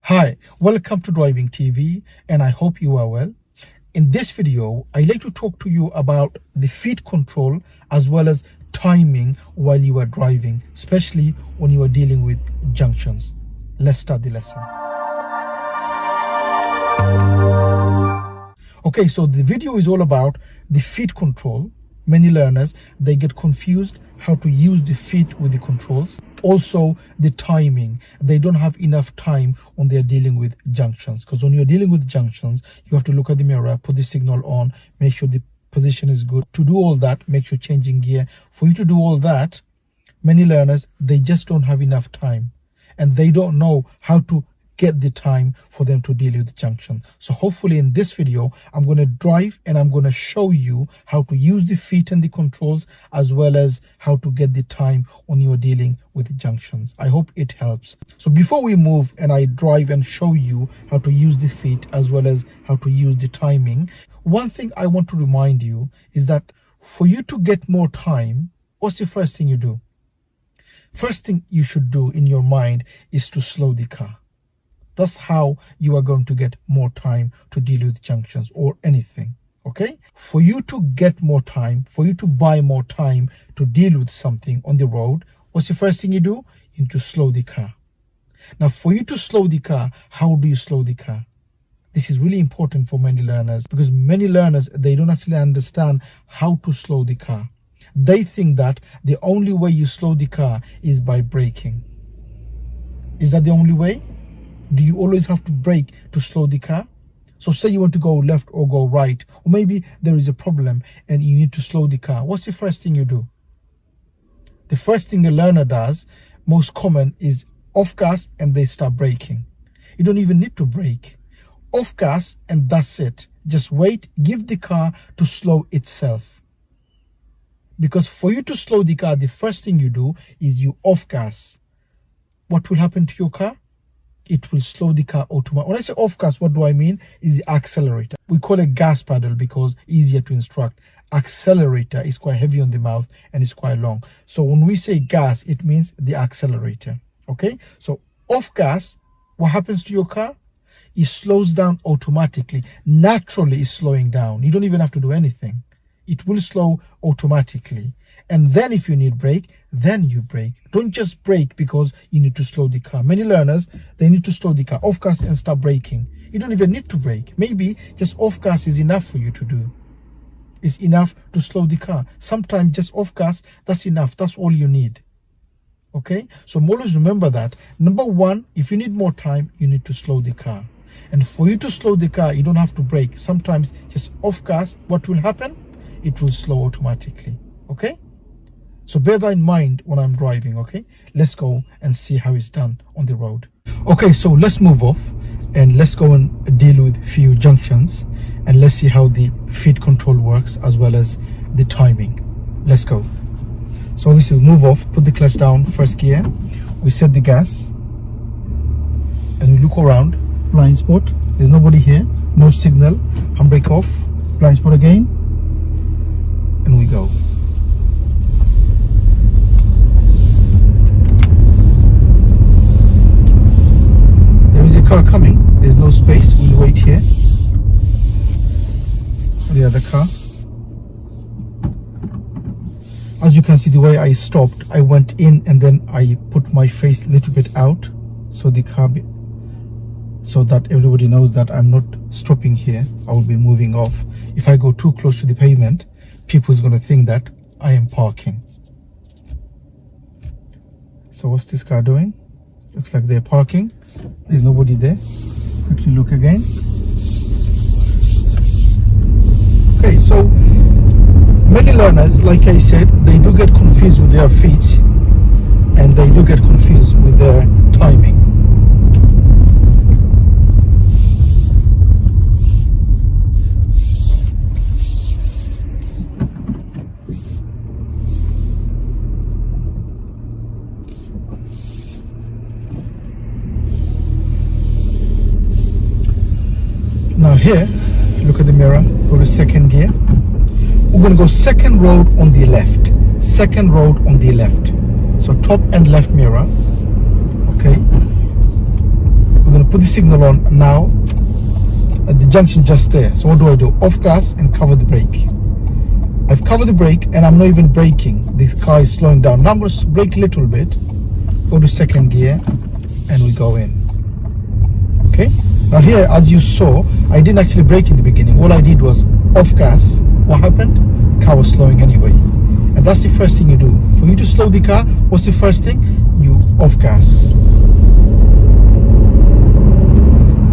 Hi, welcome to Driving TV, and I hope you are well. In this video, I'd like to talk to you about the feet control as well as timing while you are driving, especially when you are dealing with junctions. Let's start the lesson. Okay, so the video is all about the feet control. Many learners, they get confused how to use the feet with the controls. Also, the timing. They don't have enough time when they're dealing with junctions. Because when you're dealing with junctions, you have to look at the mirror, put the signal on, make sure the position is good. To do all that, make sure changing gear. For you to do all that, many learners, they just don't have enough time. And they don't know how to get the time for them to deal with the junction. So hopefully in this video, I'm going to drive and I'm going to show you how to use the feet and the controls as well as how to get the time when you're dealing with the junctions. I hope it helps. So before we move and I drive and show you how to use the feet as well as how to use the timing, one thing I want to remind you is that for you to get more time, what's the first thing you do? First thing you should do in your mind is to slow the car. That's how you are going to get more time to deal with junctions or anything, okay? For you to get more time, for you to buy more time to deal with something on the road, what's the first thing you do? You need to slow the car. Now, for you to slow the car, how do you slow the car? This is really important for many learners because many learners, they don't actually understand how to slow the car. They think that the only way you slow the car is by braking. Is that the only way? Do you always have to brake to slow the car? So say you want to go left or go right, or maybe there is a problem and you need to slow the car. What's the first thing you do? The first thing a learner does, most common, is off gas and they start braking. You don't even need to brake. Off gas and that's it. Just wait, give the car to slow itself. Because for you to slow the car, the first thing you do is you off gas. What will happen to your car? It will slow the car automatically. When I say off gas, what do I mean? Is the accelerator. We call it gas pedal because easier to instruct. Accelerator is quite heavy on the mouth and it's quite long. So when we say gas, it means the accelerator. Okay? So off gas, what happens to your car? It slows down automatically. Naturally, it's slowing down. You don't even have to do anything. It will slow automatically. And then if you need brake, then you brake. Don't just brake because you need to slow the car. Many learners, they need to slow the car off gas and start braking. You don't even need to brake. Maybe just off gas is enough for you to do. It's enough to slow the car. Sometimes just off gas, that's enough. That's all you need. Okay? So always remember that. Number one, if you need more time, you need to slow the car. And for you to slow the car, you don't have to brake. Sometimes just off gas, what will happen? It will slow automatically. Okay? So bear that in mind when I'm driving, okay? Let's go and see how it's done on the road. Okay, so let's move off and let's go and deal with few junctions and let's see how the feet control works as well as the timing. Let's go. So obviously we move off, put the clutch down, first gear. We set the gas and we look around, blind spot. There's nobody here, no signal. Handbrake off, blind spot again, and we go. Car coming, there's no space, we'll wait here for the other car. As you can see, the way I stopped, I went in and then I put my face a little bit out so the car so that everybody knows that I'm not stopping here. I will be moving off. If I go too close to the pavement, people's going to think that I am parking. So what's this car doing? Looks like they're parking. There's nobody there. Quickly look again. Okay, so many learners, like I said, they do get confused with their feet and they do get confused with their timing. Now here, look at the mirror, go to second gear. We're going to go second road on the left. Second road on the left. So top and left mirror. Okay. We're going to put the signal on now at the junction just there. So what do? Off gas and cover the brake. I've covered the brake and I'm not even braking. This car is slowing down. Now I'm going to brake a little bit, go to second gear, and we go in. Okay, now here, as you saw, I didn't actually brake in the beginning. All I did was off gas. What happened? Car was slowing anyway. And that's the first thing you do. For you to slow the car, what's the first thing? You off gas.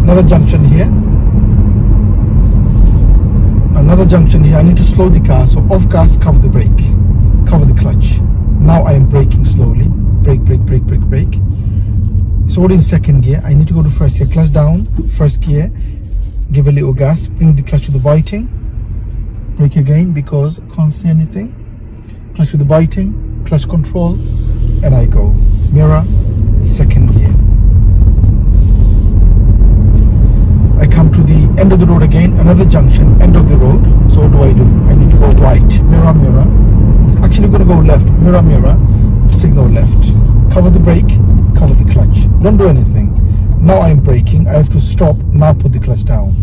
Another junction here. Another junction here. I need to slow the car. So off gas, cover the brake, cover the clutch. Now I am braking slowly. Brake, brake, brake, brake, brake. So what is second gear? I need to go to first gear. Clutch down, first gear. Give a little gas. Bring the clutch to the biting. Brake again because I can't see anything. Clutch with the biting, clutch control, and I go. Mirror, second gear. I come to the end of the road again, another junction, end of the road. So what do? I need to go right. Mirror, mirror. Actually, I'm going to go left. Mirror, mirror. Signal left. Cover the brake, cover the clutch. Don't do anything. Now I'm braking. I have to stop. Now put the clutch down.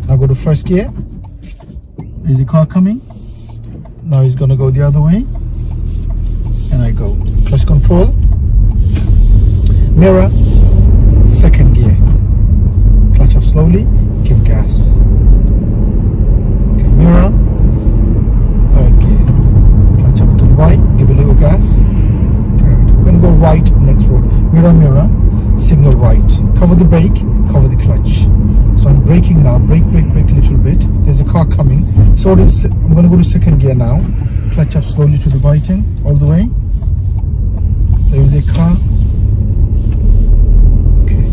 Now go to first gear. Is the car coming? Now he's going to go the other way. And I go. Clutch control. Mirror. Second gear. Clutch up slowly. Give gas. Okay, mirror. Third gear. Clutch up to the right. Give a little gas. Good. We're going to go right next road. Mirror, mirror. Signal right. Cover the brake. Cover the clutch. So I'm braking now. Brake, brake, brake a little bit. There's a car coming. So I'm going to go to second gear now. Clutch up slowly to the biting. All the way. There is a car. Okay.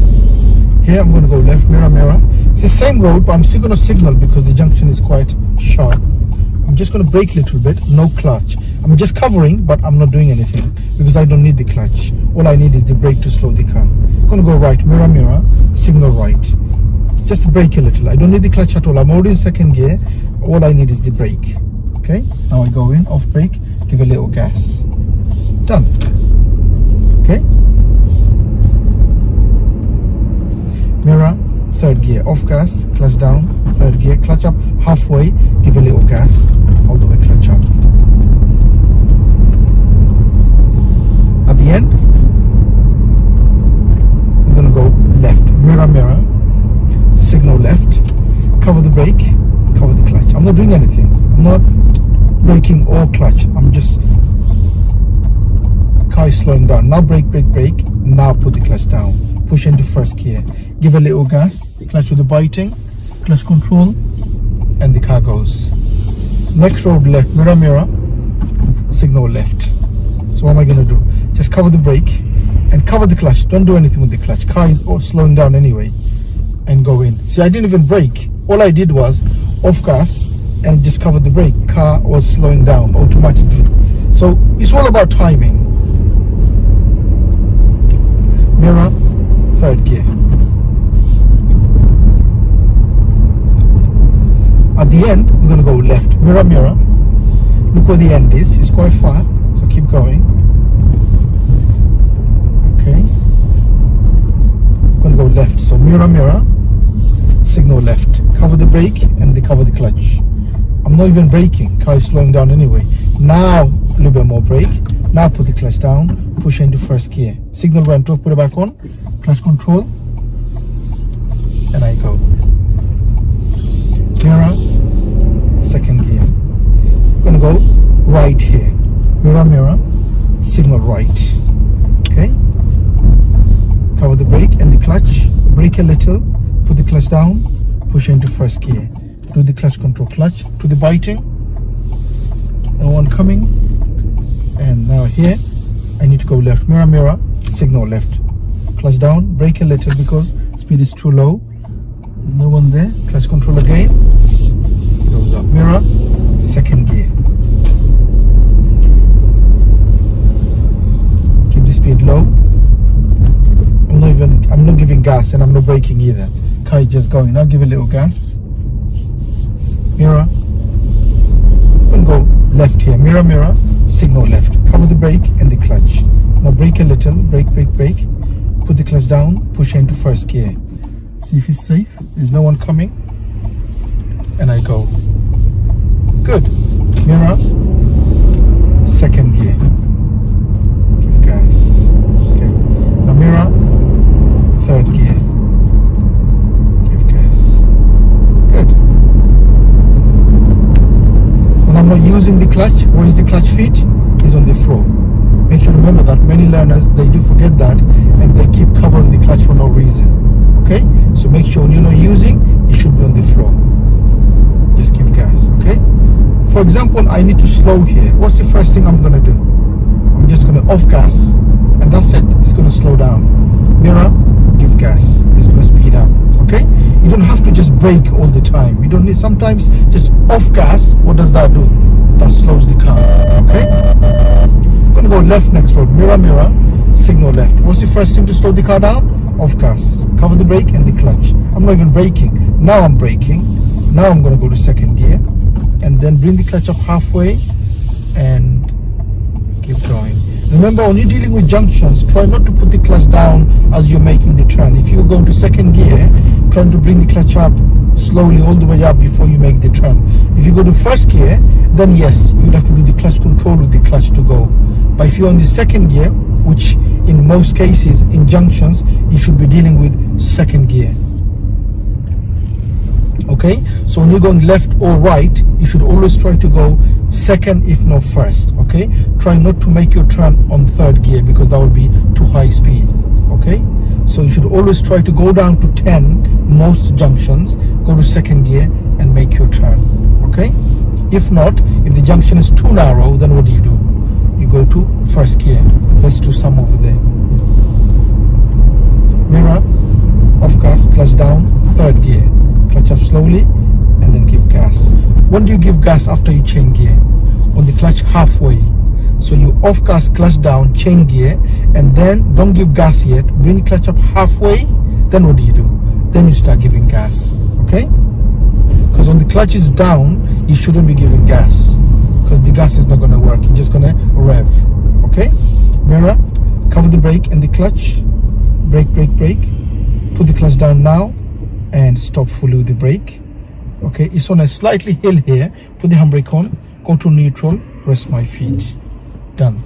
Here I'm going to go left. Mirror, mirror. It's the same road, but I'm still going to signal because the junction is quite sharp. I'm just going to brake a little bit. No clutch. I'm just covering, but I'm not doing anything because I don't need the clutch. All I need is the brake to slow the car. I'm going to go right. Mirror, mirror. Signal right. Just brake a little. I don't need the clutch at all. I'm already in second gear. All I need is the brake. Okay, now I go in, off brake, give a little gas. Done. Okay. Mirror, third gear, off gas, clutch down, third gear, clutch up, halfway, give a little gas, all the way clutch up. At the end, we're gonna go left. Mirror, mirror. Signal left, cover the brake, cover the clutch. I'm not doing anything. I'm not braking or clutch. I'm just, car is slowing down. Now brake, brake, brake. Now put the clutch down. Push into first gear. Give a little gas. Clutch with the biting, clutch control, and the car goes. Next road left. Mirror, mirror. Signal left. So what am I gonna do? Just cover the brake and cover the clutch. Don't do anything with the clutch. Car is all slowing down anyway. And go in. See, I didn't even brake. All I did was off gas and just cover the brake. Car was slowing down automatically. So it's all about timing. Mirror, third gear. At the end, I'm going to go left. Mirror, mirror. Look where the end is. It's quite far. So keep going. Okay. I'm going to go left. So mirror, mirror. Signal left. Cover the brake and cover the clutch. I'm not even braking. Car is slowing down anyway. Now a little bit more brake. Now put the clutch down. Push into first gear. Signal went off. Put it back on. Clutch control. And I go. Mirror. Second gear. I'm gonna go right here. Mirror, mirror. Signal right. Okay. Cover the brake and the clutch. Brake a little. Put the clutch down, push into first gear. Do the clutch control, clutch to the biting. And one coming. And now here, I need to go left. Mirror, mirror, signal left. Clutch down, brake a little because speed is too low. There's no one there. Clutch control again. Goes up. Mirror, second gear. Keep the speed low. I'm not giving gas and I'm not braking either. Car is just going. Now give a little gas. Mirror. And go left here. Mirror, mirror. Signal left. Cover the brake and the clutch. Now brake a little. Brake, brake, brake. put the clutch down, push into first gear. See if it's safe. There's no one coming. And I go. Good. Mirror. Second gear. Give gas. Okay. Now mirror. Third gear. Give gas. Good. When I'm not using the clutch, where is the clutch feet? Is on the floor. Make sure to remember that many learners, they do forget that and they keep covering the clutch for no reason. Okay? So make sure when you're not using, it should be on the floor. Just give gas, okay? For example, I need to slow here. What's the first thing I'm gonna do? I'm just gonna off gas, and that's it. It's gonna slow down. Mirror, give gas. It's gonna speed up, okay? You don't have to just brake all the time. You don't need, sometimes just off gas. What does that do? That slows the car, okay? I'm gonna go left next road. Mirror, mirror, signal left. What's the first thing to slow the car down? Off gas. Cover the brake and the clutch. I'm not even braking. Now I'm braking. Now I'm going to go to second gear and then bring the clutch up halfway and keep going. Remember, when you're dealing with junctions, try not to put the clutch down as you're making the turn. If you're going to second gear, trying to bring the clutch up slowly all the way up before you make the turn. If you go to first gear, then yes, you'd have to do the clutch control with the clutch to go. But if you're on the second gear, which in most cases in junctions, you should be dealing with second gear. Okay, so when you're going left or right, you should always try to go second if not first. Okay, try not to make your turn on third gear because that would be too high speed. Okay, so you should always try to go down to 10 most junctions, go to second gear and make your turn. Okay, if not, if the junction is too narrow, then what do? You go to first gear. Let's do some over there. Mirror, off gas, clutch down, third gear. Clutch up slowly and then give gas. When do you give gas? After you change gear. On the clutch halfway. So you off gas, clutch down, change gear, and then don't give gas yet. Bring the clutch up halfway. Then what do? Then you start giving gas. Okay? Because when the clutch is down, you shouldn't be giving gas. Because the gas is not going to work. You're just going to rev. Okay? Mirror, cover the brake and the clutch. Brake, brake, brake. Put the clutch down now and stop fully with the brake. Okay, it's on a slightly hill here. Put the handbrake on, go to neutral, rest my feet. Done.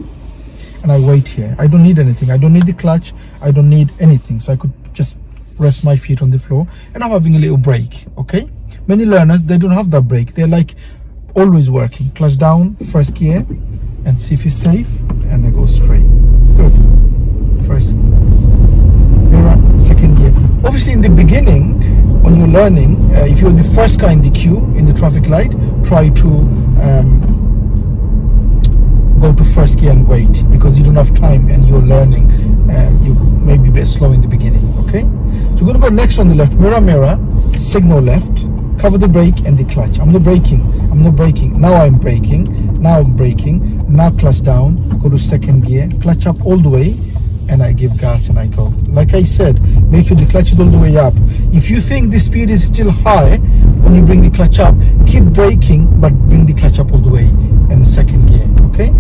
And I wait here. I don't need anything. I don't need the clutch. I don't need anything. So I could just rest my feet on the floor and I'm having a little break. Okay, many learners, they don't have that break. They're like always working. Clutch down, first gear, and see if it's safe, and they go straight. Good. First mirror, second gear. Obviously in the beginning when you're learning, if you're the first car in the queue in the traffic light, try to go to first gear and wait because you don't have time and you're learning. You may be a bit slow in the beginning. Okay, so we're going to go next on the left. Mirror, mirror, signal left, cover the brake and the clutch. I'm not braking. Now I'm braking. Now I'm braking. Now clutch down, go to second gear, clutch up all the way, and I give gas and I go. Like I said, make sure the clutch is all the way up. If you think the speed is still high when you bring the clutch up, keep braking but bring the clutch up all the way in second gear. Okay,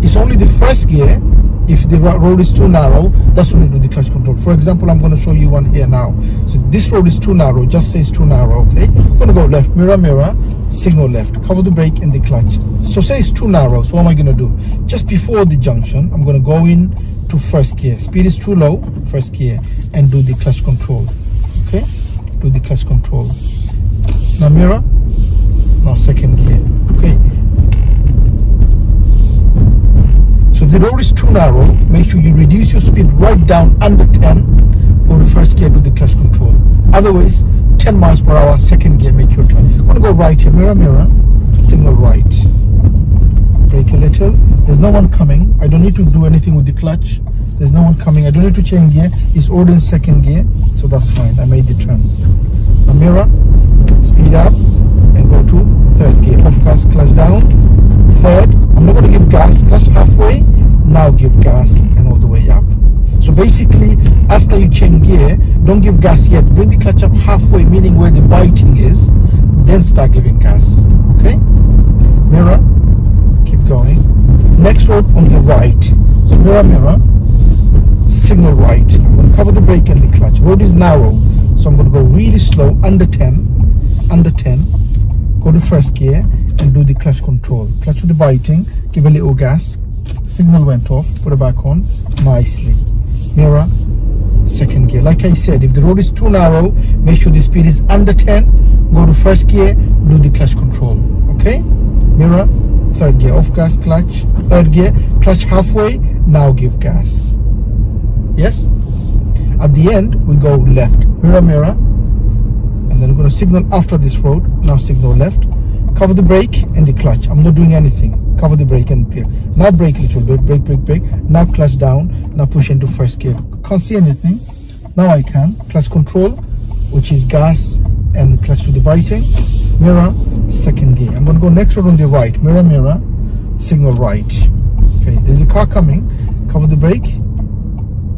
it's only the first gear. If the road is too narrow, that's when you do the clutch control. For example, I'm going to show you one here now. So this road is too narrow, just say it's too narrow. Okay, I'm going to go left, mirror, mirror, signal left, cover the brake and the clutch. So say it's too narrow, so what am I going to do? Just before the junction, I'm going to go in to first gear. Speed is too low, first gear, and do the clutch control. Okay, do the clutch control. Now mirror, now second gear. Okay, so if the road is too narrow, make sure you reduce your speed right down under 10. Go to first gear, do the clutch control. Otherwise, 10 miles per hour, second gear, make your turn. I'm gonna go right here, mirror, mirror, signal right. Brake a little. There's no one coming. I don't need to do anything with the clutch. There's no one coming. I don't need to change gear. It's already in second gear, so that's fine. I made the turn. Now mirror, speed up, and go to third gear. Off gas, clutch down. Third, I'm not going to give gas, clutch halfway, now give gas and all the way up. So basically, after you change gear, don't give gas yet, bring the clutch up halfway, meaning where the biting is, then start giving gas. Okay, mirror, keep going. Next road on the right, so mirror, mirror, signal right. I'm going to cover the brake and the clutch. Road is narrow, so I'm going to go really slow, under 10, go to first gear and do the clutch control. Clutch with the biting, give a little gas, signal went off, put it back on nicely. Mirror, second gear. Like I said, if the road is too narrow, make sure the speed is under 10, go to first gear, do the clutch control. Okay, mirror, third gear, off gas, clutch, third gear, clutch halfway, now give gas. Yes, at the end we go left, mirror, and then we're going to signal after this road. Now signal left, cover the brake and the clutch. I'm not doing anything, cover the brake and clear. Now brake a little bit, brake, now clutch down, now push into first gear. Can't see anything, now I can. Clutch control, which is gas and the clutch to the biting. Mirror, second gear. I'm going to go next road on the right, mirror, signal right. Okay, there's a car coming, cover the brake,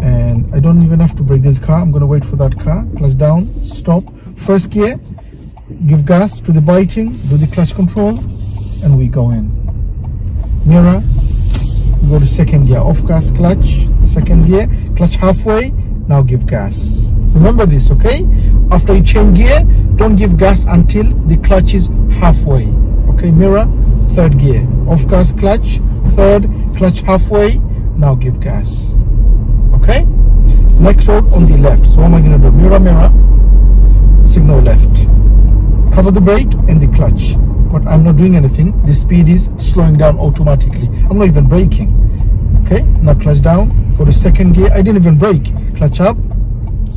and I don't even have to brake this car. I'm going to wait for that car. Clutch down, stop, first gear, give gas to the biting, do the clutch control, and we go in. Mirror, go to second gear, off gas, clutch, second gear, clutch halfway, now give gas. Remember this, okay? After you change gear, don't give gas until the clutch is halfway. Okay, mirror, third gear, off gas, clutch, third, clutch halfway, now give gas. Okay, next road on the left. So what am I going to do? Mirror, signal left, cover the brake and the clutch, but I'm not doing anything. The speed is slowing down automatically. I'm not even braking. Okay, now clutch down, go to second gear. I didn't even brake. Clutch up,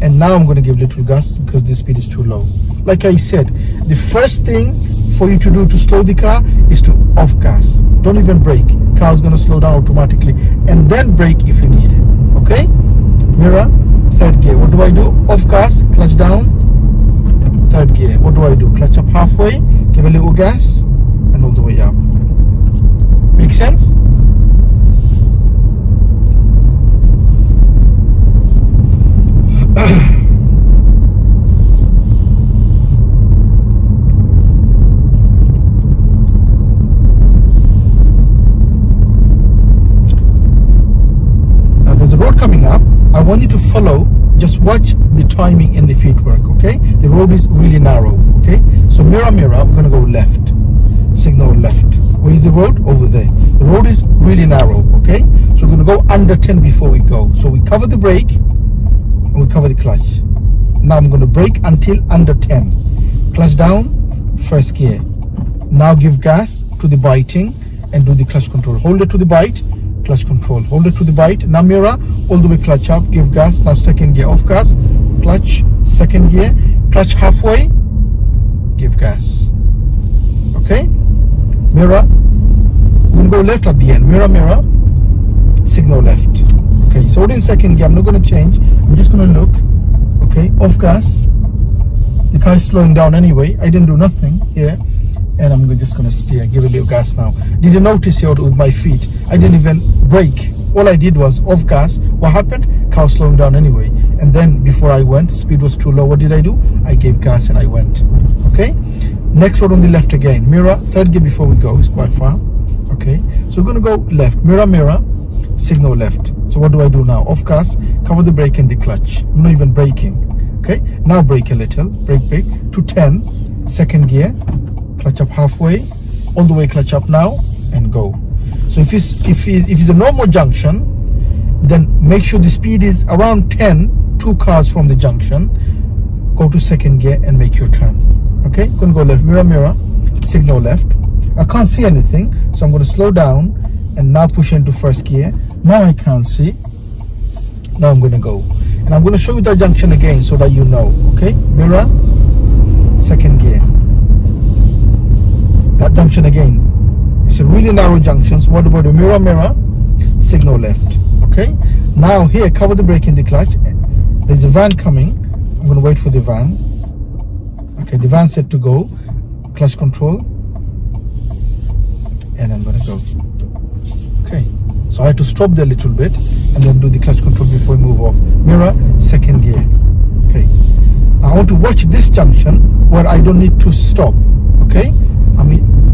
and now I'm going to give little gas because the speed is too low. Like I said, the first thing for you to do to slow the car is to off gas. Don't even brake. Car is going to slow down automatically, and then brake if you need it. Okay, mirror, third gear. What do I do? Off gas, clutch down, third gear. What do I do? Clutch up halfway, give a little gas, and all the way up. Make sense? I want you to follow, just watch the timing and the feet work, okay? The road is really narrow, okay? So mirror, I'm gonna go left, signal left. Where is the road? Over there. The road is really narrow, okay? So we're gonna go under 10 before we go. So we cover the brake and we cover the clutch. Now I'm gonna brake until under 10. Clutch down, first gear. Now give gas to the biting and do the clutch control. Hold it to the bite, clutch control, hold it to the bite. Now mirror, all the way clutch up, give gas. Now second gear, off gas, clutch, second gear, clutch halfway, give gas. Okay, mirror, we're gonna go left at the end. Mirror, signal left. Okay, so in second gear, I'm not gonna change, I'm just gonna look. Okay, off gas, the car is slowing down anyway, I didn't do nothing here. And I'm just gonna steer, give a little gas now. Did you notice here with my feet? I didn't even brake. All I did was off gas. What happened? Car slowing down anyway. And then before I went, speed was too low. What did I do? I gave gas and I went. Okay. Next road on the left again. Mirror, third gear before we go. It's quite far. Okay. So we're gonna go left. Mirror, signal left. So what do I do now? Off gas, cover the brake and the clutch. I'm not even braking. Okay. Now brake a little. Brake to 10. Second gear. Clutch up halfway, all the way clutch up now and go. So if it's a normal junction, then make sure the speed is around 10, 2 cars from the junction. Go to second gear and make your turn. Okay, gonna go left, mirror, signal left. I can't see anything, so I'm gonna slow down and now push into first gear. Now I can't see. Now I'm gonna go. And I'm gonna show you that junction again so that you know. Okay, mirror, second gear. That junction again, it's a really narrow junction. So what about the mirror, signal left. Okay, now here cover the brake and the clutch. There's a van coming. I'm going to wait for the van. Okay, the van set to go. Clutch control, and I'm going to go. Okay, so I had to stop there a little bit and then do the clutch control before we move off. Mirror, second gear. Okay, I want to watch this junction where I don't need to stop. Okay,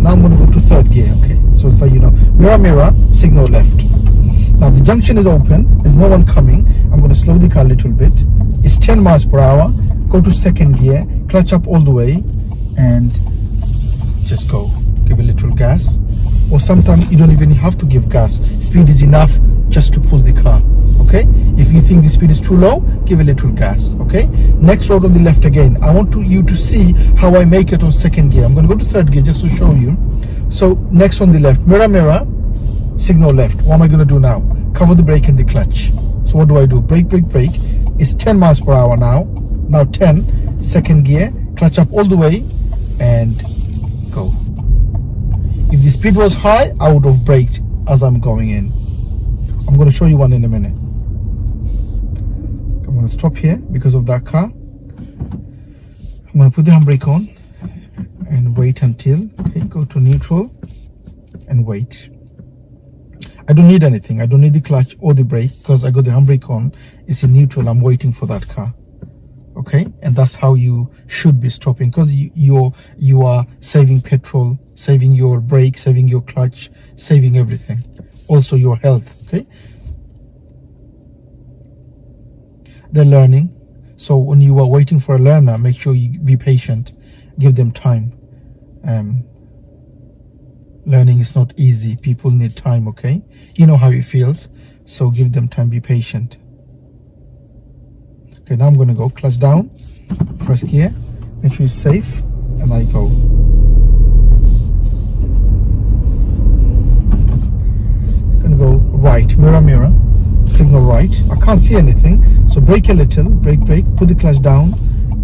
now I'm going to go to third gear. Okay, so that you know, mirror, signal left. Now the junction is open, there's no one coming. I'm going to slow the car a little bit. It's 10 miles per hour. Go to second gear, clutch up all the way, and just go. Give a little gas. Or sometimes you don't even have to give gas. Speed is enough just to pull the car. Okay, if you think the speed is too low, give a little gas. Okay, next road on the left again. I want you to see how I make it on second gear. I'm going to go to third gear just to show you. So next on the left, mirror, signal left. What am I going to do now? Cover the brake and the clutch. So what do? Brake. It's 10 miles per hour now. Now 10, second gear, clutch up all the way and go. If the speed was high, I would have braked as I'm going in. I'm going to show you one in a minute. I'm going to stop here because of that car. I'm going to put the handbrake on and wait until, okay, go to neutral and wait. I don't need anything. I don't need the clutch or the brake because I got the handbrake on. It's in neutral. I'm waiting for that car. Okay, and that's how you should be stopping, because you are saving petrol, saving your brake, saving your clutch, saving everything, also your health. Okay, they're learning, so when you are waiting for a learner, make sure you be patient, give them time. Learning is not easy. People need time. Okay, you know how it feels, so give them time, be patient. Okay, now I'm going to go clutch down, first gear, make sure it's safe, and I go. Going to go right, mirror, signal right. I can't see anything, so brake a little, brake, put the clutch down,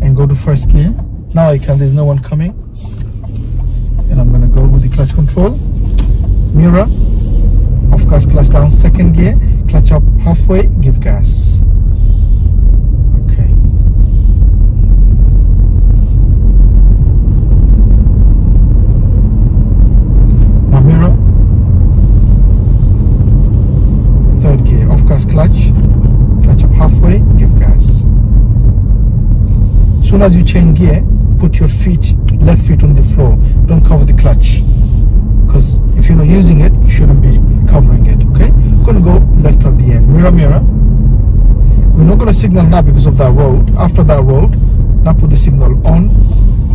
and go to first gear. Now I can, there's no one coming. And I'm going to go with the clutch control, mirror, off gas, clutch down, second gear, clutch up halfway, give gas. Clutch up halfway, give gas. Soon as you change gear, put your left feet on the floor. Don't cover the clutch, because if you're not using it, you shouldn't be covering it. Okay, I'm gonna go left at the end. Mirror. We're not gonna signal now because of that road. After that road, now put the signal on.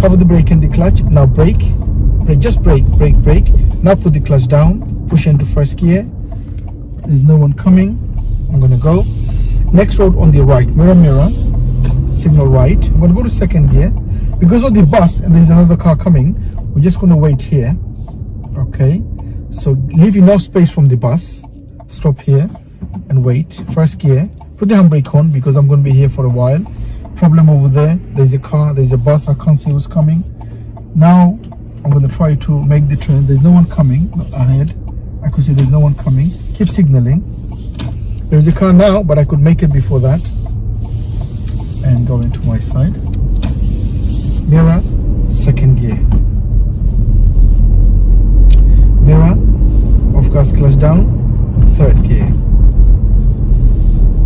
Cover the brake and the clutch. Now brake. Just brake. Now put the clutch down. Push into first gear. There's no one coming. I'm going to go next road on the right, mirror, signal right. I'm going to go to second gear because of the bus and there's another car coming. We're just going to wait here. Okay, so leave enough space from the bus, stop here and wait. First gear, put the handbrake on because I'm going to be here for a while. Problem over there, there's a car, there's a bus, I can't see who's coming. Now I'm going to try to make the turn. There's no one coming ahead. I could see there's no one coming. Keep signaling. There's a car now, but I could make it before that. And go into my side. Mirror, second gear. Mirror, off gas, clutch down, third gear.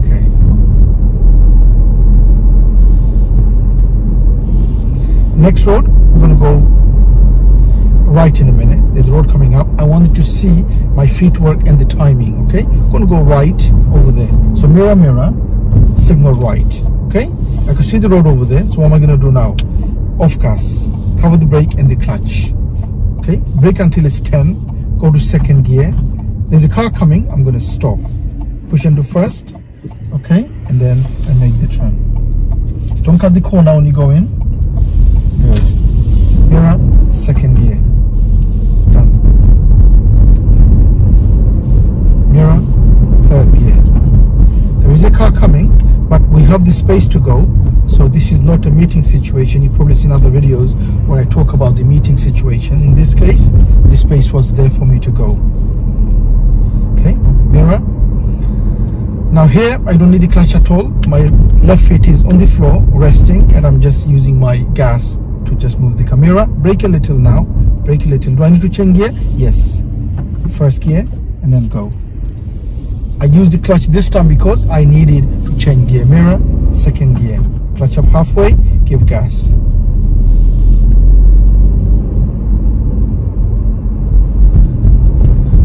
Okay. Next road, we're going to go right in a minute. There's a road coming up. I wanted to see my feet work and the timing. Okay, I'm going to go right over there. So mirror, signal right. Okay, I can see the road over there. So what am I going to do now? Off gas, cover the brake and the clutch. Okay, brake until it's 10. Go to second gear. There's a car coming. I'm going to stop. Push into first. Okay, and then I make the turn. Don't cut the corner when you go in. Good. Mirror, second gear. Done. Mirror, third gear. There is a car coming, but we have the space to go. So this is not a meeting situation. You've probably seen other videos where I talk about the meeting situation. In this case, the space was there for me to go. Okay, mirror. Now here, I don't need the clutch at all. My left foot is on the floor, resting, and I'm just using my gas to just move the camera. Brake a little now. Brake a little. Do I need to change gear? Yes. First gear, and then go. I used the clutch this time because I needed to change gear. Mirror, second gear. Clutch up halfway, give gas.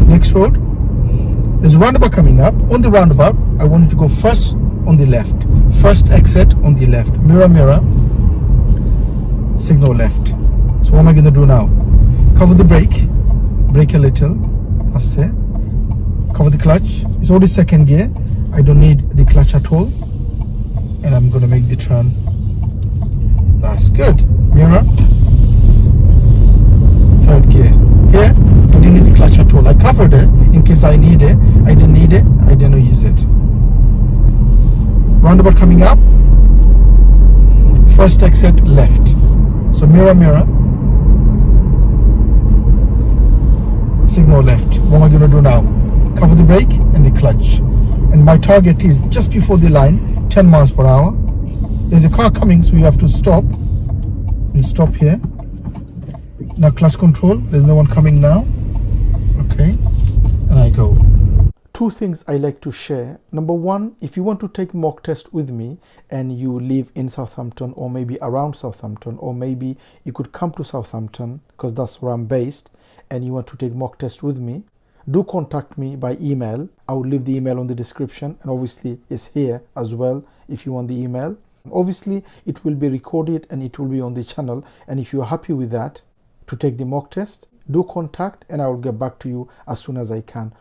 Next road, There's a roundabout coming up. On the roundabout, I want you to go first on the left. First exit on the left. Mirror, mirror. Signal left. So what am I going to do now? Cover the brake. Brake a little. That's it. Cover the clutch. It's already second gear. I don't need the clutch at all. And I'm going to make the turn. That's good. Mirror. Third gear. Here, I didn't need the clutch at all. I covered it in case I need it. I didn't need it. I didn't use it. Roundabout coming up. First exit left. So mirror, mirror. Signal left. What am I going to do now? Cover the brake and the clutch. And my target is just before the line, 10 miles per hour. There's a car coming, so you have to stop. You stop here. Now clutch control. There's no one coming now. Okay. And I go. Two things I like to share. Number one, if you want to take mock test with me and you live in Southampton or maybe around Southampton, or maybe you could come to Southampton because that's where I'm based, and you want to take mock test with me, do contact me by email. I will leave the email on the description, and obviously it's here as well if you want the email. Obviously it will be recorded and it will be on the channel, and if you're happy with that to take the mock test, do contact and I will get back to you as soon as I can.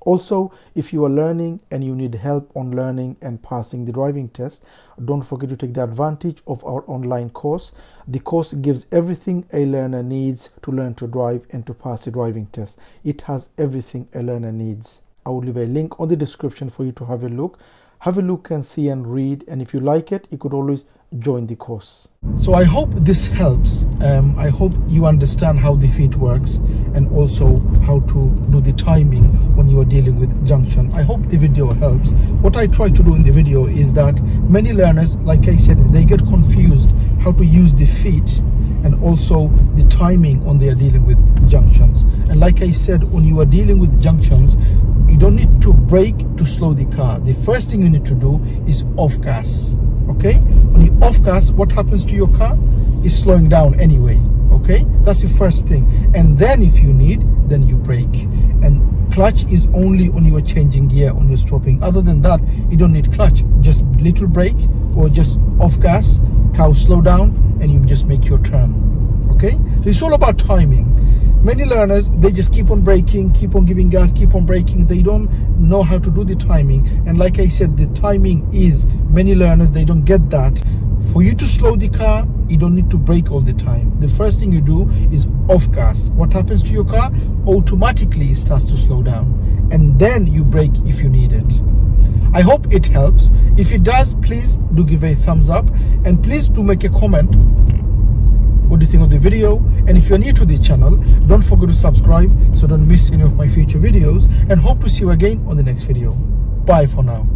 Also, if you are learning and you need help on learning and passing the driving test, don't forget to take the advantage of our online course. The course gives everything a learner needs to learn to drive and to pass the driving test. It has everything a learner needs. I will leave a link on the description for you to have a look. Have a look and see and read, and if you like it, you could always join the course. So I hope this helps. I hope you understand how the feet works and also how to do the timing when you are dealing with junction. I hope the video helps. What I try to do in the video is that many learners, like I said, they get confused how to use the feet and also the timing when they are dealing with junctions. And like I said, when you are dealing with junctions, you don't need to brake to slow the car. The first thing you need to do is off gas. Okay, when you off gas, what happens to your car? It's slowing down anyway. Okay, that's the first thing. And then if you need, then you brake. And clutch is only when you are changing gear, when you're stopping. Other than that, you don't need clutch. Just little brake or just off gas, car will slow down and you just make your turn. Okay, so it's all about timing. Many learners, they just keep on braking, keep on giving gas, keep on braking. They don't know how to do the timing. And like I said, the timing is, many learners, they don't get that. For you to slow the car, you don't need to brake all the time. The first thing you do is off gas. What happens to your car? Automatically it starts to slow down. And then you brake if you need it. I hope it helps. If it does, please do give a thumbs up. And please do make a comment. What do you think of the video? And if you're new to the channel, don't forget to subscribe so don't miss any of my future videos, and hope to see you again on the next video. Bye for now.